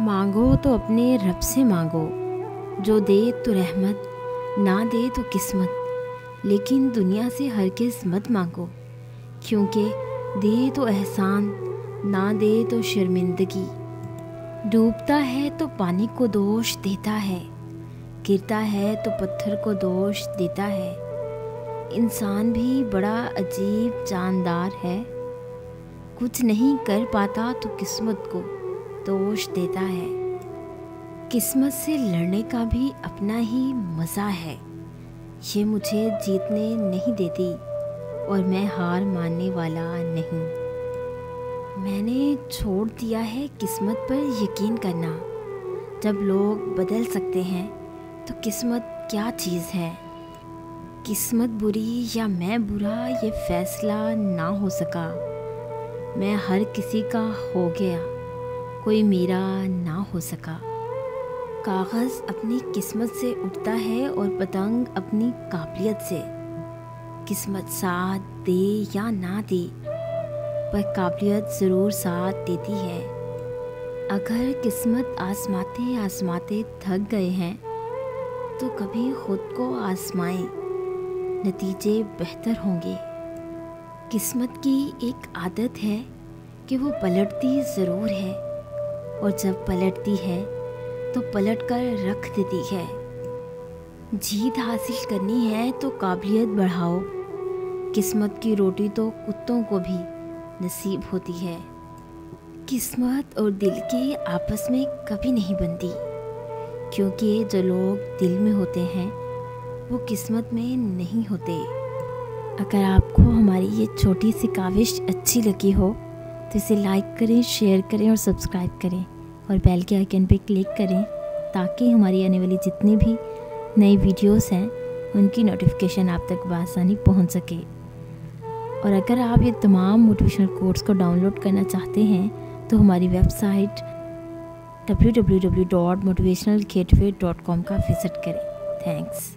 मांगो तो अपने रब से मांगो, जो दे तो रहमत, ना दे तो किस्मत। लेकिन दुनिया से हरगिज़ मत मांगो, क्योंकि दे तो एहसान, ना दे तो शर्मिंदगी। डूबता है तो पानी को दोष देता है, गिरता है तो पत्थर को दोष देता है। इंसान भी बड़ा अजीब जानदार है, कुछ नहीं कर पाता तो किस्मत को दोष देता है। किस्मत से लड़ने का भी अपना ही मज़ा है, ये मुझे जीतने नहीं देती और मैं हार मानने वाला नहीं। मैंने छोड़ दिया है किस्मत पर यकीन करना। जब लोग बदल सकते हैं तो किस्मत क्या चीज़ है। किस्मत बुरी या मैं बुरा ये फैसला ना हो सका। मैं हर किसी का हो गया, कोई मेरा ना हो सका। कागज़ अपनी किस्मत से उठता है और पतंग अपनी काबिलियत से। किस्मत साथ दे या ना दे, पर काबिलियत ज़रूर साथ देती है। अगर किस्मत आजमाते आजमाते थक गए हैं तो कभी ख़ुद को आजमाएं, नतीजे बेहतर होंगे। किस्मत की एक आदत है कि वो पलटती ज़रूर है, और जब पलटती है तो पलट कर रख देती है। जीत हासिल करनी है तो काबिलियत बढ़ाओ। किस्मत की रोटी तो कुत्तों को भी नसीब होती है। किस्मत और दिल की आपस में कभी नहीं बनती, क्योंकि जो लोग दिल में होते हैं वो किस्मत में नहीं होते। अगर आपको हमारी ये छोटी सी काविश अच्छी लगी हो तो इसे लाइक करें, शेयर करें और सब्सक्राइब करें, और बेल के आइकन पे क्लिक करें ताकि हमारी आने वाली जितनी भी नई वीडियोस हैं उनकी नोटिफिकेशन आप तक बआसानी पहुंच सके। और अगर आप ये तमाम मोटिवेशनल कोट्स को डाउनलोड करना चाहते हैं तो हमारी वेबसाइट www.motivationalgateway.com का विज़िट करें। थैंक्स।